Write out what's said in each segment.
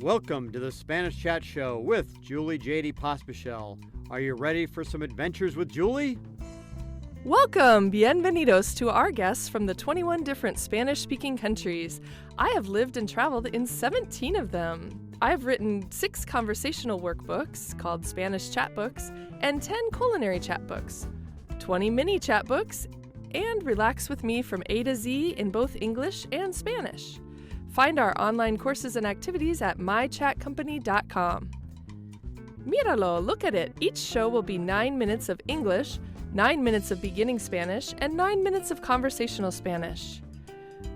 Welcome to the Spanish Chat Show with Julie Jahde Pospishil. Are you ready for some adventures with Julie? Welcome, bienvenidos to our guests from the 21 different Spanish-speaking countries. I have lived and traveled in 17 of them. I have written 6 conversational workbooks called Spanish Chat Books and 10 culinary chat books, 20 mini chat books, and relax with me from A to Z in both English and Spanish. Find our online courses and activities at mychatcompany.com. Míralo, look at it. Each show will be 9 minutes of English, 9 minutes of beginning Spanish, and 9 minutes of conversational Spanish.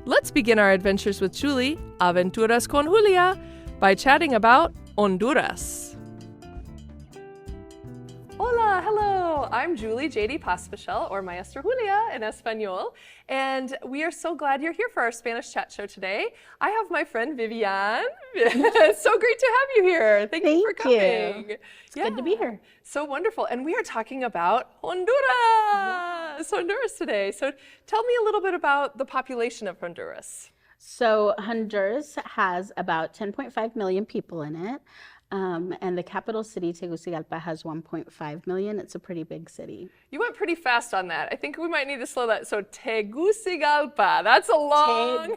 Let's begin our adventures with Julie, Aventuras con Julia, by chatting about Honduras. Hola, hello. I'm Julie Jahde Pospishil, or Maestra Julia in Espanol, and we are so glad you're here for our Spanish chat show today. I have my friend Vivian. It's so great to have you here. Thank you for coming. It's good to be here. So wonderful. And we are talking about Honduras. Honduras today. So tell me a little bit about the population of Honduras. So Honduras has about 10.5 million people in it. And the capital city, Tegucigalpa, has 1.5 million. It's a pretty big city. You went pretty fast on that. I think we might need to slow that. So Tegucigalpa, that's a long...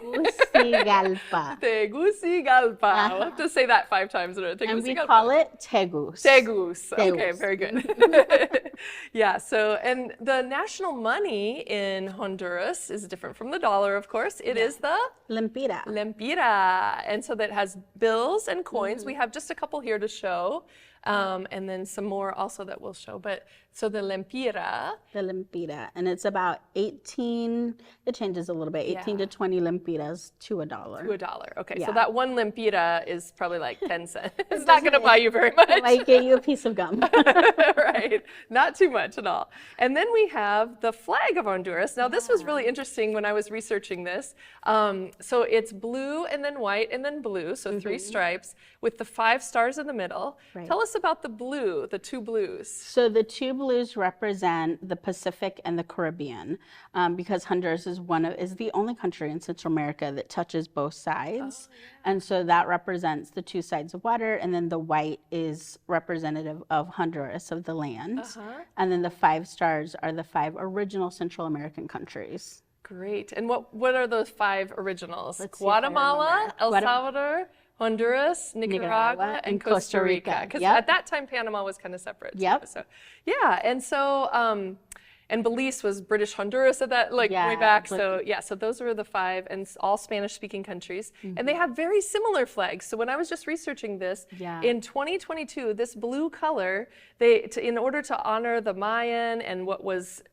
Tegucigalpa. Tegucigalpa. We'll have to say that 5 times in a Tegucigalpa. And we call it Tegus. Tegus. Okay, very good. Yeah, so, and the national money in Honduras is different from the dollar, of course. It is the... Lempira. Lempira. And so that has bills and coins. We have just a couple here to show, and then some more also that we'll show. But so the lempira. The lempira. And it's about 18, it changes a little bit, 18 to 20 lempiras to $1. To $1. Okay, so that one lempira is probably like 10 cents. It's not going to buy you very much. It might get you a piece of gum. Right, not too much at all. And then we have the flag of Honduras. Now this was really interesting when I was researching this. So it's blue and then white and then blue, so 3 stripes with the 5 stars in the middle. Right. Tell us about the blue, the 2 blues. So the 2 blues represent the Pacific and the Caribbean, because Honduras is the only country in Central America that touches both sides. And so that represents the 2 sides of water, and then the white is representative of Honduras, of the land. And then the 5 stars are the 5 original Central American countries. Great. And what are those 5 originals? Guatemala, El Salvador, Honduras, Nicaragua, and Costa Rica. Because at that time, Panama was kind of separate. Yep. So, yeah, and so, and Belize was British Honduras at that, way back. So, so those were the 5, and all Spanish-speaking countries. And they have very similar flags. So when I was just researching this, in 2022, this blue color, in order to honor the Mayan and what was,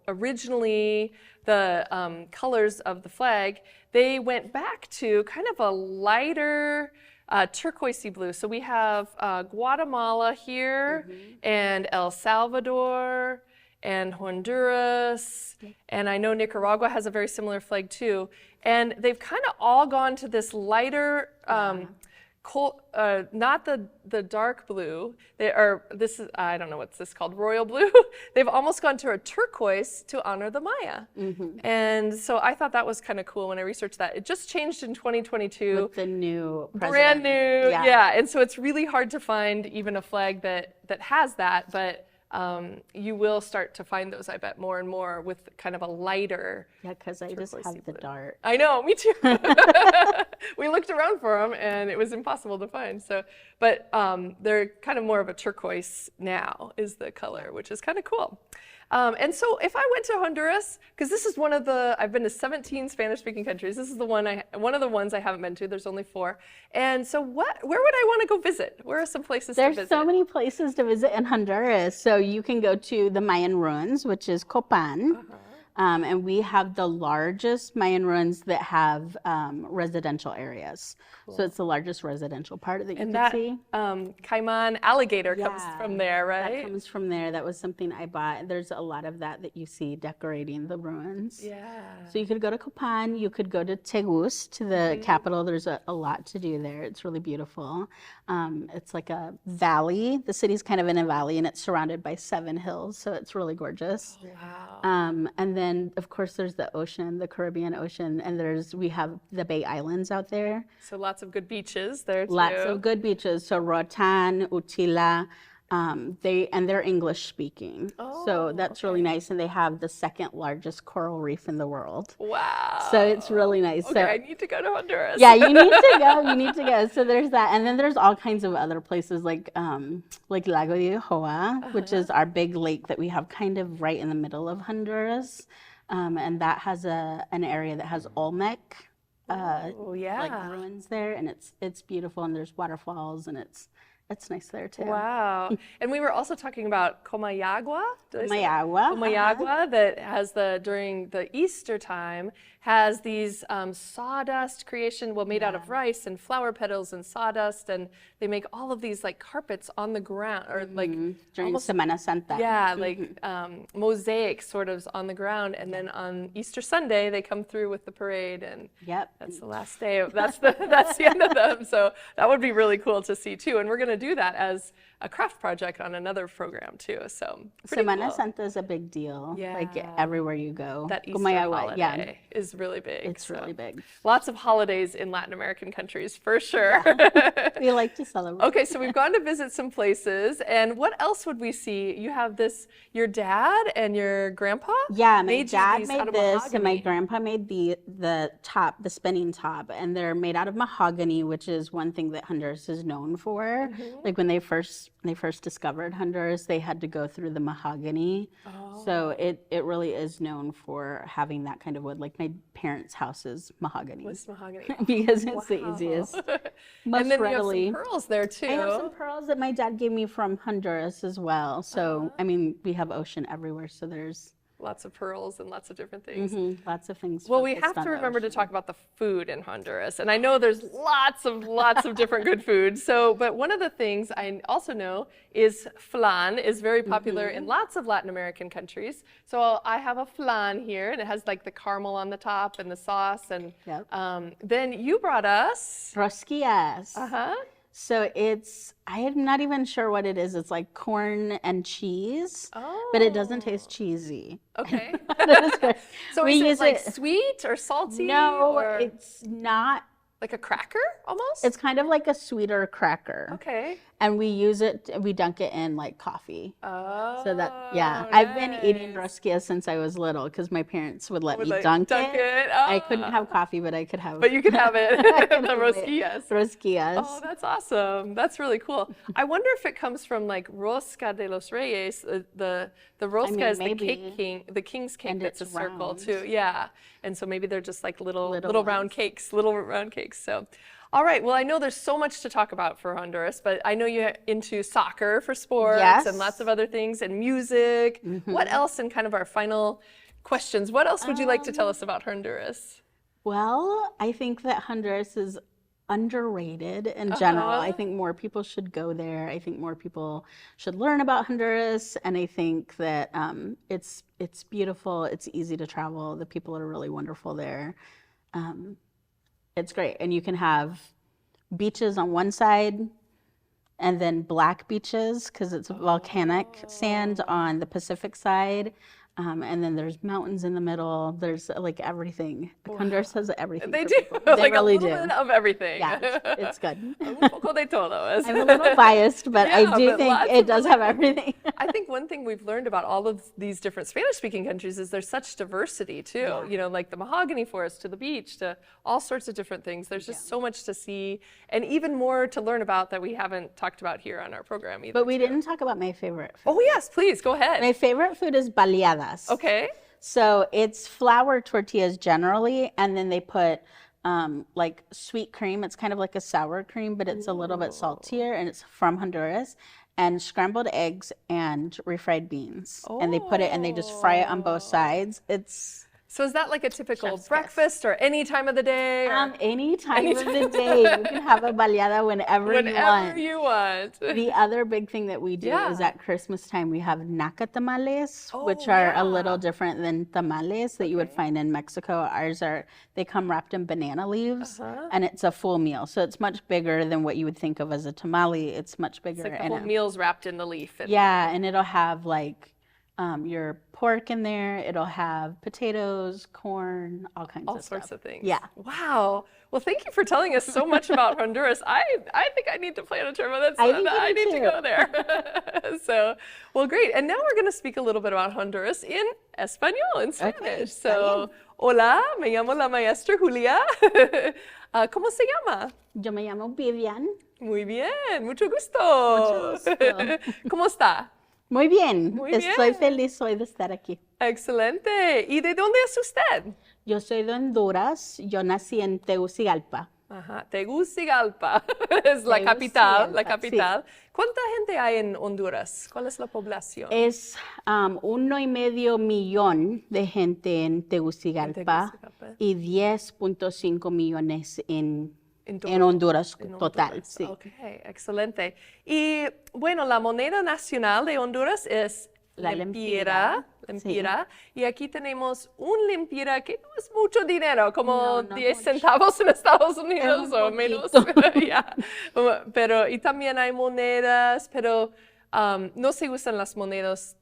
originally the colors of the flag, they went back to kind of a lighter turquoisey blue. So we have Guatemala here, and El Salvador, and Honduras, and I know Nicaragua has a very similar flag too. And they've kind of all gone to this lighter, not the dark blue. I don't know what's this called, royal blue. They've almost gone to a turquoise to honor the Maya. And so I thought that was kind of cool when I researched that. It just changed in 2022. With the new president. Brand new, and so it's really hard to find even a flag that has that, but you will start to find those, I bet, more and more with kind of a lighter. Yeah, because I just have the dark. I know, me too. We looked around for them and it was impossible to find. So, but they're kind of more of a turquoise now is the color, which is kind of cool. And so if I went to Honduras, because this is I've been to 17 Spanish-speaking countries. This is one of the ones I haven't been to. There's only 4. And so where would I want to go visit? Where are some places to visit? There's so many places to visit in Honduras. So you can go to the Mayan ruins, which is Copan. And we have the largest Mayan ruins that have residential areas. Cool. So it's the largest residential part that you can see. Caiman alligator comes from there, right? That comes from there. That was something I bought. There's a lot of that you see decorating the ruins. Yeah. So you could go to Copan. You could go to Tegus, to the capital. There's a lot to do there. It's really beautiful. It's like a valley. The city's kind of in a valley, and it's surrounded by 7 hills. So it's really gorgeous. Wow. And then then of course there's the ocean, the Caribbean Ocean, and we have the Bay Islands out there. So lots of good beaches there too. Lots of good beaches. So Roatan, Utila, they're English speaking. So that's really nice. And they have the second largest coral reef in the world. Wow. So it's really nice. Okay, So I need to go to Honduras. yeah, you need to go. You need to go. So there's that, and then there's all kinds of other places like Lago de Joa, which is our big lake that we have kind of right in the middle of Honduras, and that has an area that has Olmec. Like ruins there, and it's beautiful, and there's waterfalls, and it's nice there too. Wow. And we were also talking about Comayagua. Comayagua. That has during the Easter time, has these sawdust creation, made out of rice and flower petals and sawdust, and they make all of these like carpets on the ground, or like during Semana Santa. Yeah, like mosaics sort of on the ground, and then on Easter Sunday they come through with the parade, and that's the last day. That's the end of them. So that would be really cool to see too, and we're going to do that as a craft project on another program too. So Semana cool. Santa is a big deal. Yeah. Like everywhere you go. That Easter holiday is really big. It's really big. Lots of holidays in Latin American countries for sure. Yeah. We like to celebrate. Okay, so we've gone to visit some places, and what else would we see? You have your dad and your grandpa? Yeah, my dad made this, and my grandpa made the top, the spinning top, and they're made out of mahogany, which is one thing that Honduras is known for. Like when they first discovered Honduras, they had to go through the mahogany. So it really is known for having that kind of wood. Like my parents' house is mahogany. It's mahogany. Because it's the easiest. Most and then readily. You have some pearls there too. I have some pearls that my dad gave me from Honduras as well. So, I mean, we have ocean everywhere, so there's lots of pearls and lots of different things. Lots of things. Well, we have to remember to talk about the food in Honduras. And I know there's lots of different good food. So, but one of the things I also know is flan is very popular in lots of Latin American countries. So I have a flan here, and it has like the caramel on the top and the sauce. And then you brought us rosquillas. So I'm not even sure what it is. It's like corn and cheese, but it doesn't taste cheesy. Okay. So is it like sweet or salty? No, it's not. Like a cracker, almost? It's kind of like a sweeter cracker. Okay. And we dunk it in like coffee. Oh, so nice. I've been eating rosquillas since I was little because my parents would let me dunk it. Oh. I couldn't have coffee, but I could have. But you could have it. The rosquillas. Rosquillas. Oh, that's awesome. That's really cool. I wonder if it comes from like Rosca de los Reyes. The rosca is the king's cake that's a circle too. Yeah. And so maybe they're just like little round cakes. So, all right. Well, I know there's so much to talk about for Honduras, but I know you're into soccer for sports and lots of other things and music. What else in kind of our final questions? What else would you like to tell us about Honduras? Well, I think that Honduras is underrated in general. I think more people should go there. I think more people should learn about Honduras, and I think that it's beautiful. It's easy to travel. The people are really wonderful there. It's great, and you can have beaches on one side and then black beaches because it's volcanic sand on the Pacific side. And then there's mountains in the middle. There's like everything. Honduras has everything. They do. They like really a little bit of everything. Yeah, it's good. Un poco de todo. I'm a little biased, but I do think it does have everything. I think one thing we've learned about all of these different Spanish-speaking countries is there's such diversity too. Yeah. You know, like the mahogany forest to the beach to all sorts of different things. There's just so much to see and even more to learn about that we haven't talked about here on our program either. But we didn't talk about my favorite food. Oh yes, please, go ahead. My favorite food is baleadas. Okay. So it's flour tortillas generally, and then they put like sweet cream. It's kind of like a sour cream, but it's a little bit saltier, and it's from Honduras. And scrambled eggs and refried beans. And they put it and they just fry it on both sides. So is that like a typical breakfast or any time of the day? Any time of the day. You can have a baleada whenever you want. The other big thing that we do is at Christmas time, we have naca tamales, which are a little different than tamales that you would find in Mexico. Ours they come wrapped in banana leaves, and it's a full meal. So it's much bigger than what you would think of as a tamale. It's much bigger. It's like the whole meal's wrapped in the leaf. And it'll have like your pork in there. It'll have potatoes, corn, all kinds All of sorts stuff. of things. Yeah. Wow. Well, thank you for telling us so much about Honduras. I think I need to plan a trip. I need do to too. go there. So, well, great. And now we're going to speak a little bit about Honduras in Español, in Spanish. Okay, está So, hola, me llamo la maestra Julia. ¿Cómo se llama? Yo me llamo Vivian. Muy bien, mucho gusto. Mucho gusto. ¿Cómo está? Muy bien. Muy Estoy bien. feliz hoy de estar aquí. Excelente. ¿Y de dónde es usted? Yo soy de Honduras. Yo nací en Tegucigalpa. Ajá, Tegucigalpa es la capital, la Tegucigalpa, capital. ¿Cuánta gente hay en Honduras? ¿Cuál es la población? Es 1,5 millón de gente en Tegucigalpa, Tegucigalpa. y 10,5 millones en todo- Honduras en total. Honduras. Sí. Ok, excelente. Y bueno, la moneda nacional de Honduras es La lempira. lempira, Y aquí tenemos un lempira que no es mucho dinero, como No, no 10 mucho. centavos en Estados Unidos un o menos. poquito. Ya. Pero, y también hay monedas, pero no se usan las monedas.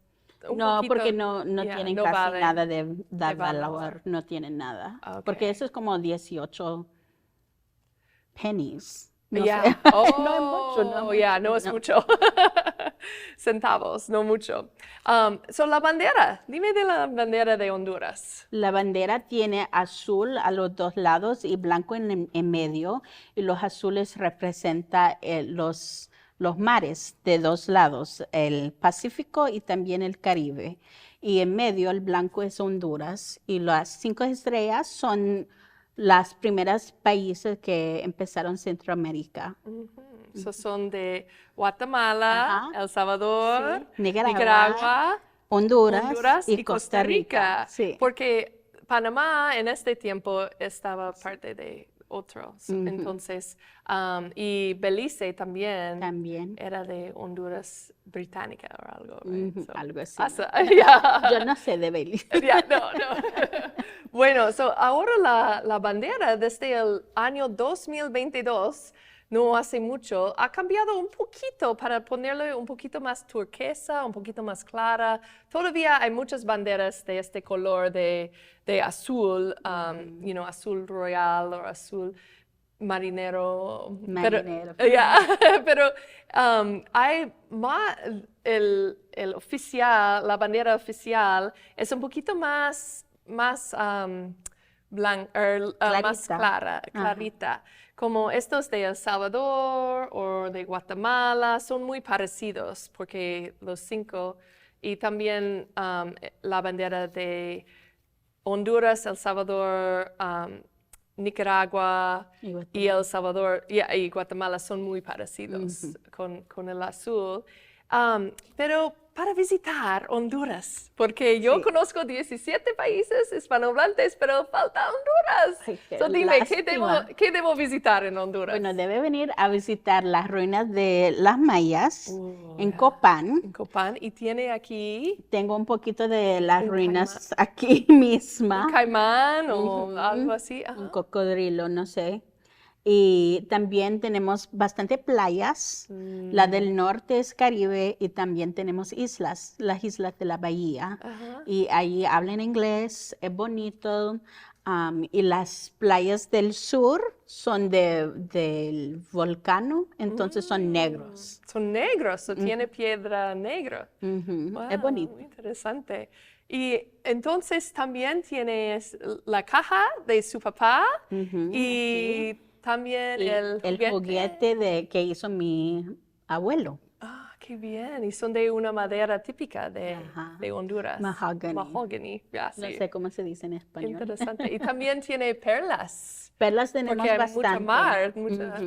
Un No, poquito, porque no ya, tienen no casi valen. nada de valor. valor, no tienen nada. Ok. Porque eso es como 18 pennies. No Ya. sé. Oh, No es mucho, no es ya, mucho, no es no. mucho. Centavos, no mucho. La bandera. Dime de la bandera de Honduras. La bandera tiene azul a los dos lados y blanco en medio, y los azules representan los mares de dos lados, el Pacífico y también el Caribe. Y en medio el blanco es Honduras, y las 5 estrellas son las primeras países que empezaron Centroamérica. Esos son de Guatemala, Ajá. El Salvador, Sí. Nicaragua, Nicaragua, Honduras y Costa Rica. Sí. Porque Panamá en este tiempo estaba parte de otros. Entonces, y Belice también También. era de Honduras británica o algo. Right? Ujú, algo así. Yeah. Yo no sé de Belice. Ya, no. Bueno, ahora la bandera desde el año 2022, no hace mucho, ha cambiado un poquito para ponerle un poquito más turquesa, un poquito más clara. Todavía hay muchas banderas de este color de azul, azul royal o azul marinero. Marinero. Pero hay más, el oficial, la bandera oficial es un poquito más más clarita. Como estos de El Salvador o de Guatemala son muy parecidos porque los 5, y también la bandera de Honduras, El Salvador, Nicaragua y El Salvador y Guatemala son muy parecidos con el azul. Pero para visitar Honduras, porque yo conozco 17 países hispanohablantes, pero falta Honduras. Ay, qué Dime, lástima. ¿qué debo visitar en Honduras? Bueno, debe venir a visitar las ruinas de las mayas en Copán. En Copán, y tiene aquí Tengo un poquito de las Un ruinas aquí misma. un caimán o algo así. Un Ajá. cocodrilo, no sé. Y también tenemos bastante playas. La del norte es Caribe, y también tenemos islas, las islas de la bahía. Ajá. Y ahí hablan inglés, es bonito. Y las playas del sur son del volcán, entonces son negros. Son negros, tiene piedra negra. Ujú, Wow, es bonito. muy interesante. Y entonces también tienes la caja de su papá y también Y el juguete que hizo mi abuelo. Ah, qué bien. Y son de una madera típica de Honduras. Mahogany. Mahogany, ya, No sí. sé cómo se dice en español. Interesante. Y también tiene perlas. Perlas tenemos Porque hay bastante. mucha mar. Mucha...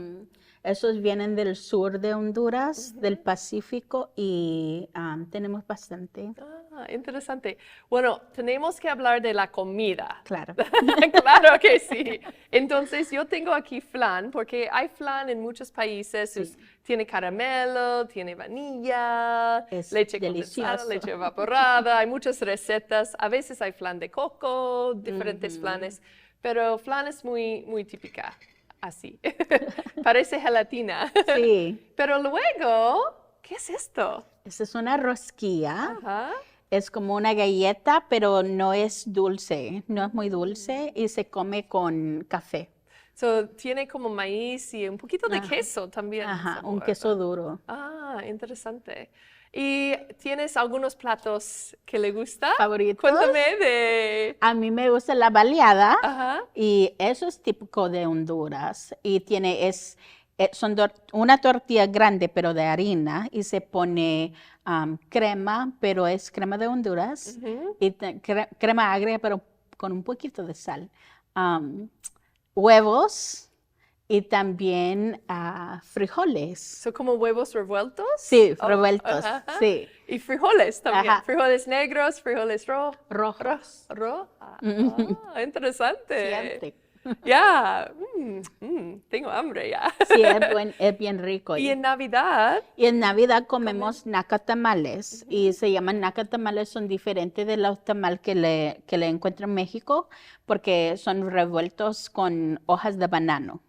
Esos vienen del sur de Honduras, del Pacífico, y tenemos bastante. Ah, interesante. Bueno, tenemos que hablar de la comida. Claro. Claro que sí. Entonces, yo tengo aquí flan, porque hay flan en muchos países. Tiene caramelo, tiene vanilla, Es leche condensada, delicioso. leche evaporada. Hay muchas recetas. A veces hay flan de coco, diferentes flanes. Pero flan es muy, muy típica. Así. Parece gelatina. Sí. Pero luego, ¿qué es esto? Esta es una rosquilla. Ajá. Es como una galleta, pero no es dulce, no es muy dulce y se come con café. So, tiene como maíz y un poquito de Ajá. queso también. Ajá, un sabor. queso duro. Ah, interesante. ¿Y tienes algunos platos que le gusta? ¿Favoritos? Cuéntame de... A mí me gusta la baleada Ajá. y eso es típico de Honduras y una tortilla grande pero de harina y se pone crema, pero es crema de Honduras Ujú. y crema agria pero con un poquito de sal. Huevos y también frijoles. ¿Son como huevos revueltos? Sí, Oh, revueltos, ajá, ajá. sí. Y frijoles también. Ajá. Frijoles negros, frijoles Rojos. Interesante. Siempre. Ya, tengo hambre ya. Sí, es bien rico. Y en Navidad, Y en Navidad comemos nacatamales y se llaman nacatamales, son diferentes de los tamales que le encuentro en México porque son revueltos con hojas de banano.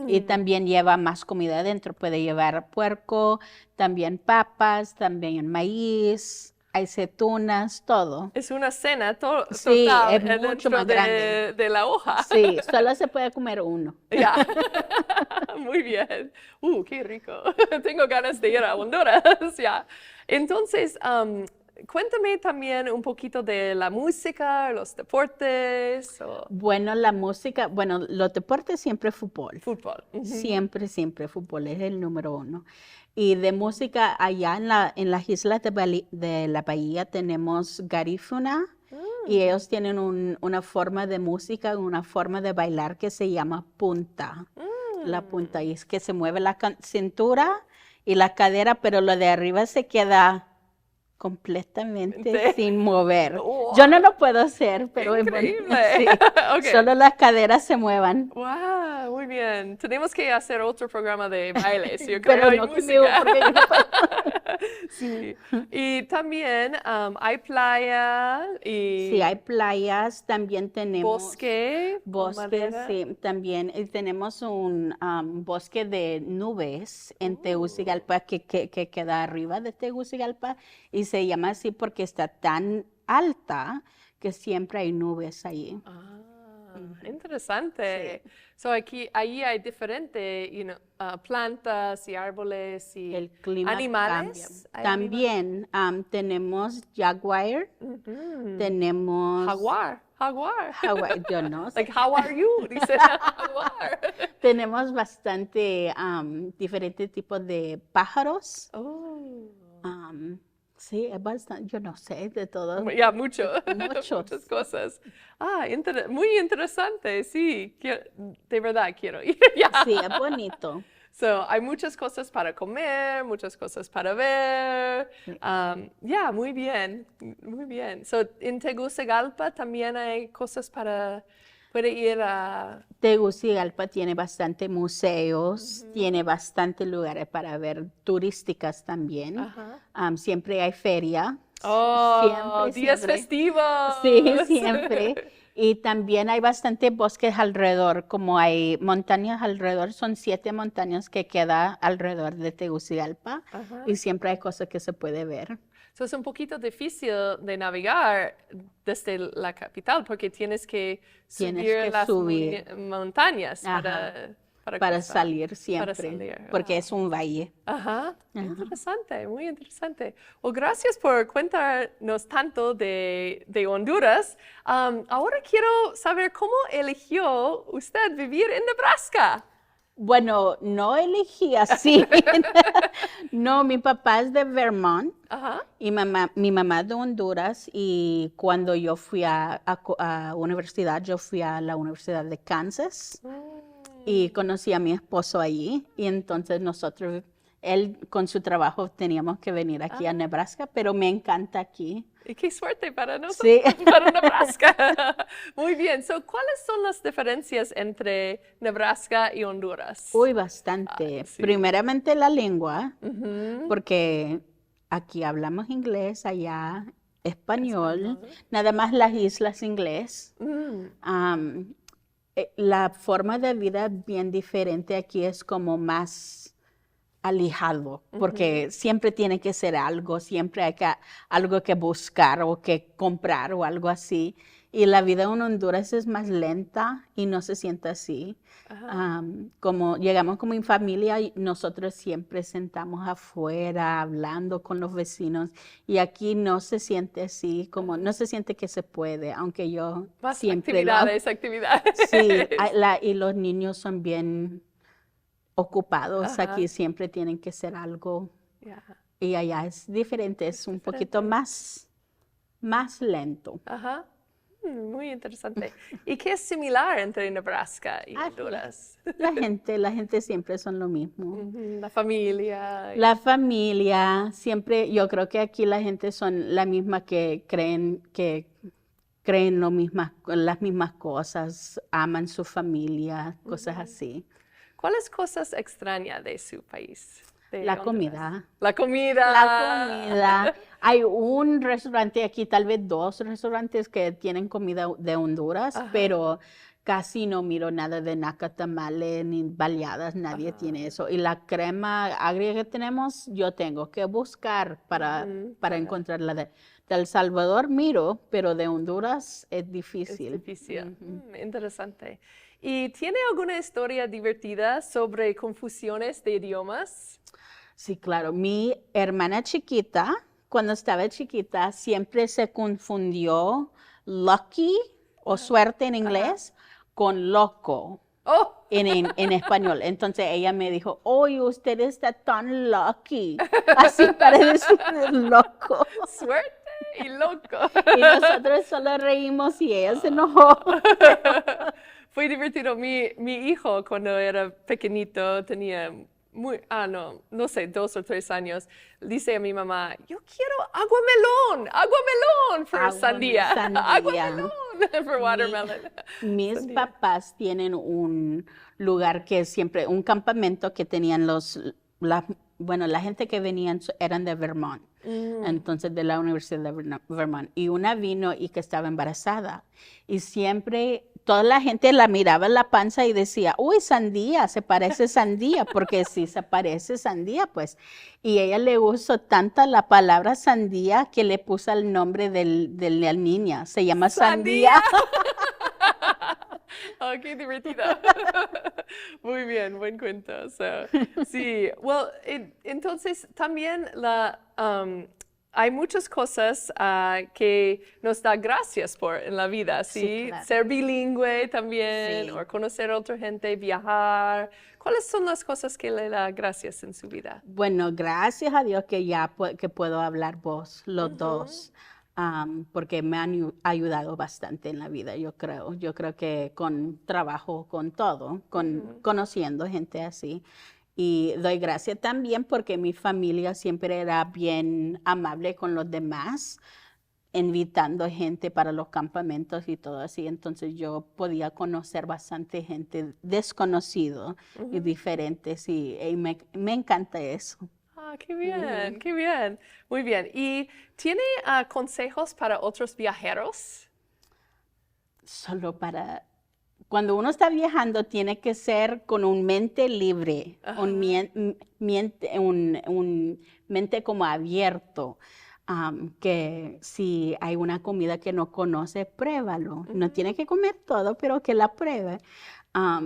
Y también lleva más comida adentro, puede llevar puerco, también papas, también maíz, hay aceitunas, todo. es una cena Sí, total es mucho dentro más grande. de la hoja. Sí, solo se puede comer uno. Ya, muy bien. Qué rico. Tengo ganas de ir a Honduras, ya. Entonces, cuéntame también un poquito de la música, los deportes o Bueno, la música, bueno, los deportes siempre fútbol. fútbol. Siempre fútbol es el número uno. Y de música, allá en las islas de la Bahía tenemos garífuna y ellos tienen una forma de música, una forma de bailar que se llama punta. La punta, y es que se mueve la cintura y la cadera, pero lo de arriba se queda completamente sin mover. Wow. Yo no lo puedo hacer, pero es Increíble. sí. Ok. Solo las caderas se muevan. Wow, muy bien. Tenemos que hacer otro programa de bailes, yo Pero creo, y no conmigo, música. porque yo no puedo. Sí. Y también hay playa y Sí, hay playas, también tenemos bosque, bosques, madera. sí, también tenemos un bosque de nubes en Tegucigalpa que queda arriba de Tegucigalpa y se llama así porque está tan alta que siempre hay nubes allí. Interesante. Sí. So ahí hay diferentes plantas y árboles y El clima animales. cambia. ¿Hay También tenemos jaguar, tenemos Jaguar. yo no sé. Like, how are you? Dice jaguar. Tenemos bastante diferentes tipos de pájaros. Oh. Sí, es bastante, yo no sé, de todo. Ya, mucho. Muchos. Muchas cosas. Muy interesante, sí. De verdad quiero ir. Ya. Sí, es bonito. So, hay muchas cosas para comer, muchas cosas para ver. Ya, muy bien, muy bien. So, en Tegucigalpa también hay cosas puede ir a... Tegucigalpa tiene bastante museos, tiene bastante lugares para ver turísticas también. Ajá. Siempre hay feria. Oh, días siempre. festivos. Sí, siempre. Y también hay bastante bosques alrededor, como hay montañas alrededor, son 7 montañas que quedan alrededor de Tegucigalpa Ajá. y siempre hay cosas que se puede ver. So, es un poquito difícil de navegar desde la capital porque tienes que subir las montañas Ajá. Para cruzar, salir siempre, para salir. porque es un valle. Ajá, interesante, muy interesante. Well, gracias por contarnos tanto de Honduras. Ahora quiero saber cómo eligió usted vivir en Nebraska. Bueno, no elegí así. No, mi papá es de Vermont Ajá. y mi mamá es de Honduras y cuando yo fui a universidad, yo fui a la Universidad de Kansas. Y conocí a mi esposo allí y entonces él con su trabajo teníamos que venir aquí a Nebraska, pero me encanta aquí. Y qué suerte para nosotros, Sí. para Nebraska. Muy bien. So, ¿cuáles son las diferencias entre Nebraska y Honduras? Uy, bastante. Sí. Primeramente la lengua, porque aquí hablamos inglés, allá español, nada más las islas inglés. La forma de vida es bien diferente aquí, es como más alejado, porque siempre tiene que ser algo, siempre hay algo que buscar o que comprar o algo así. Y la vida en Honduras es más lenta y no se siente así. Como llegamos como en familia, y nosotros siempre sentamos afuera hablando con los vecinos y aquí no se siente así, como no se siente que se puede, aunque yo Más siempre actividades. Sí, y los niños son bien ocupados, aquí siempre tienen que ser algo Yeah. y allá es diferente, es un poquito más lento. Ajá. Muy interesante. ¿Y qué es similar entre Nebraska y Honduras? La gente siempre son lo mismo. La familia. La familia, siempre, yo creo que aquí la gente son la misma que creen las mismas cosas, aman su familia, cosas así. ¿Cuáles cosas extraña de su país? De La Honduras? comida. La comida. La comida. Hay un restaurante aquí, tal vez 2 restaurantes que tienen comida de Honduras, pero casi no miro nada de nacatamale ni baleadas, nadie tiene eso. Y la crema agria que tenemos, yo tengo que buscar para encontrarla. De El Salvador miro, pero de Honduras es difícil. Es difícil. Interesante. ¿Y tiene alguna historia divertida sobre confusiones de idiomas? Sí, claro. Mi hermana chiquita, cuando estaba chiquita, siempre se confundió lucky o suerte en inglés con loco en español. Entonces ella me dijo, oye, usted está tan lucky. Así para decir loco. Suerte y loco. Y nosotros solo reímos y ella se enojó. Fue divertido. Mi hijo, cuando era pequeñito, tenía no sé, 2 o 3 años, dice a mi mamá, yo quiero agua melón for sandía. Agua melón for watermelon. Mis papás tienen un lugar que siempre, un campamento que tenían la gente que venían eran de Vermont. Entonces de la Universidad de Vermont, y una vino y que estaba embarazada, y siempre toda la gente la miraba en la panza y decía, uy, sandía, se parece sandía, porque sí se parece sandía, pues, y ella le usó tanta la palabra sandía que le puso el nombre de la niña, se llama Sandía. Oh, qué divertido. Muy bien, buen cuento. Sí, entonces también hay muchas cosas que nos da gracias por en la vida, ¿sí? Sí, claro. Ser bilingüe también, o conocer a otra gente, viajar. ¿Cuáles son las cosas que le da gracias en su vida? Bueno, gracias a Dios que ya que puedo hablar los dos. Porque me han ayudado bastante en la vida, yo creo. Yo creo que con trabajo, con todo, conociendo gente así. Y doy gracias también porque mi familia siempre era bien amable con los demás, invitando gente para los campamentos y todo así. Entonces yo podía conocer bastante gente desconocida y diferentes y me encanta eso. Ah, qué bien, qué bien. Muy bien. ¿Y tiene consejos para otros viajeros? Solo cuando uno está viajando, tiene que ser con un mente libre, un mente como abierto. Que si hay una comida que no conoce, pruébalo. No tiene que comer todo, pero que la pruebe.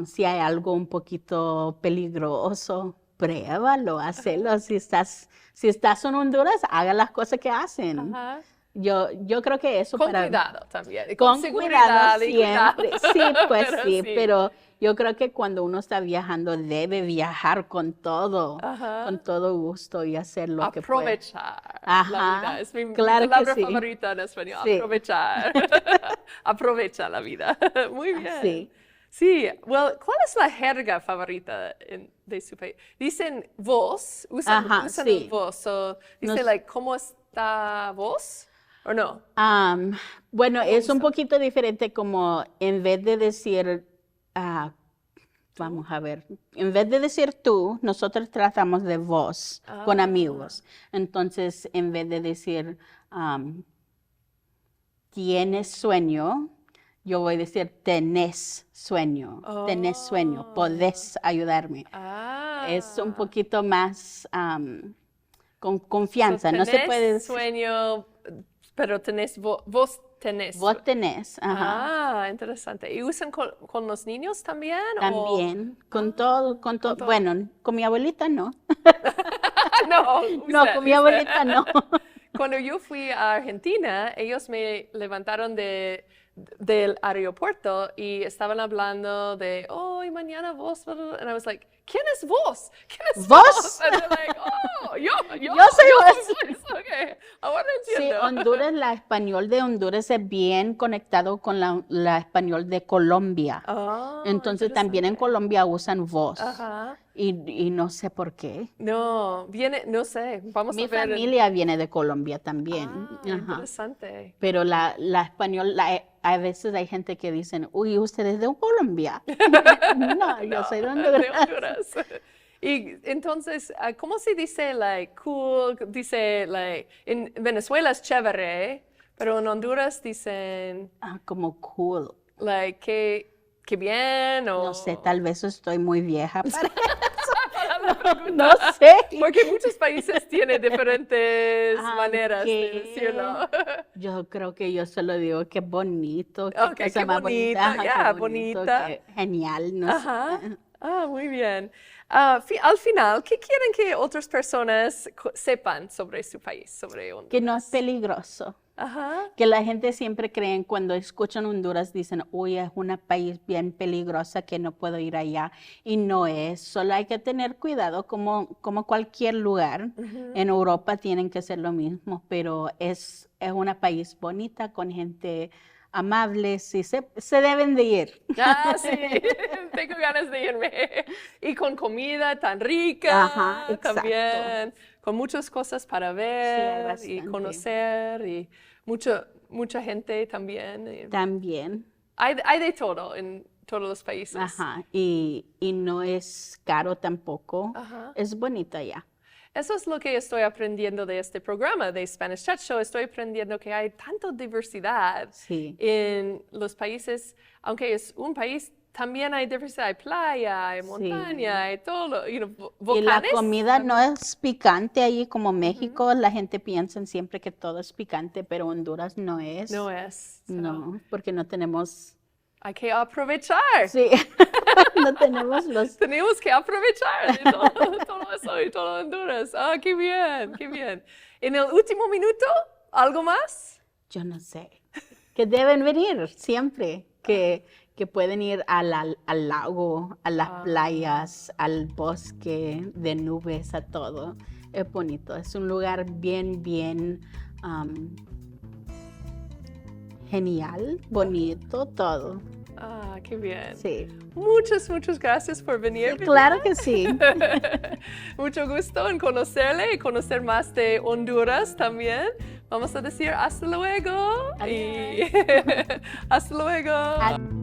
Si hay algo un poquito peligroso, pruébalo, hazlo. Si estás en Honduras, haga las cosas que hacen. Yo creo que eso con cuidado también. Con seguridad cuidado y siempre. cuidado. Sí, pues pero yo creo que cuando uno está viajando debe viajar con todo gusto y hacer lo que puede. Aprovechar la vida. Es mi palabra favorita en español. Sí. Aprovechar. Aprovecha la vida. Muy bien. Sí. Sí, ¿cuál es la jerga favorita de su país? Dicen vos, usan sí. vos. Dice, ¿cómo está vos? ¿O no? Bueno, es un poquito diferente, como en vez de decir, vamos a ver, en vez de decir tú, nosotros tratamos de vos con amigos. Entonces, en vez de decir, ¿tienes sueño? Yo voy a decir, tenés sueño, podés ayudarme. es un poquito más con confianza. No se puede decir. Sueño, pero vos tenés. Vos tenés, ajá. Ah, interesante. ¿Y usan con los niños también? También, con todo. Bueno, con mi abuelita no. No, No, con mi abuelita no. Cuando yo fui a Argentina, ellos me levantaron del aeropuerto y estaban hablando de, oh, y mañana vos, and I was like, ¿quién es vos? ¿Quién es ¿Vos? And they're like, oh, yo soy vos. Okay, ahora Sí, entiendo. Honduras, la español de Honduras es bien conectado con la español de Colombia. Oh, Entonces también en Colombia usan vos. Ajá. Y no sé por qué. No, no sé, vamos Mi a ver. familia viene de Colombia también. Ajá. Interesante. Pero la español, a veces hay gente que dicen, uy, ¿usted es de Colombia? No, yo soy de Honduras. De Honduras. Y entonces, ¿cómo se dice, like, cool? Dice, like, en Venezuela es chévere, pero en Honduras dicen, Como cool. like, qué bien, o... No sé, tal vez estoy muy vieja para la pregunta. no sé. Porque muchos países tienen diferentes maneras de ¿Qué? decirlo. Yo creo que yo solo digo que bonito, Ok, cosa qué más bonito, bonita, ya, qué bonito, bonita. qué genial, no Ajá. sé. Muy bien. Al final, ¿qué quieren que otras personas sepan sobre su país, sobre Honduras? Que no es peligroso. Ajá. Que la gente siempre cree cuando escuchan Honduras dicen, uy, es un país bien peligroso que no puedo ir allá. Y no es, solo hay que tener cuidado como cualquier lugar. En Europa tienen que ser lo mismo, pero es un país bonita con gente amable, sí, se deben de ir. Sí, tengo ganas de irme. Y con comida tan rica, Ajá, exacto. también, con muchas cosas para ver Sí, y bastante. conocer, y mucha gente también. También. Hay de todo en todos los países. Ajá, y no es caro tampoco. Ajá. Es bonito allá. Eso es lo que estoy aprendiendo de este programa de Spanish Chat Show. Estoy aprendiendo que hay tanta diversidad Sí. en los países. Aunque es un país, también hay diversidad. Hay playa, hay montaña, hay todo. Y la volcanes. comida no es picante ahí como México. La gente piensa siempre que todo es picante, pero Honduras no es. No es. No, porque no tenemos. Hay que aprovechar. Sí, no tenemos los. Tenemos que aprovechar de todo eso y todo Honduras. Qué bien, qué bien. En el último minuto, ¿algo más? Yo no sé. Que deben venir siempre. Que pueden ir al lago, a las playas, al bosque, de nubes, a todo. Es bonito. Es un lugar bien, bien genial, bonito, todo. Qué bien. Sí. Muchas gracias por venir. Sí, claro que sí. Mucho gusto en conocerle y conocer más de Honduras también. Vamos a decir hasta luego. Adiós. Hasta luego.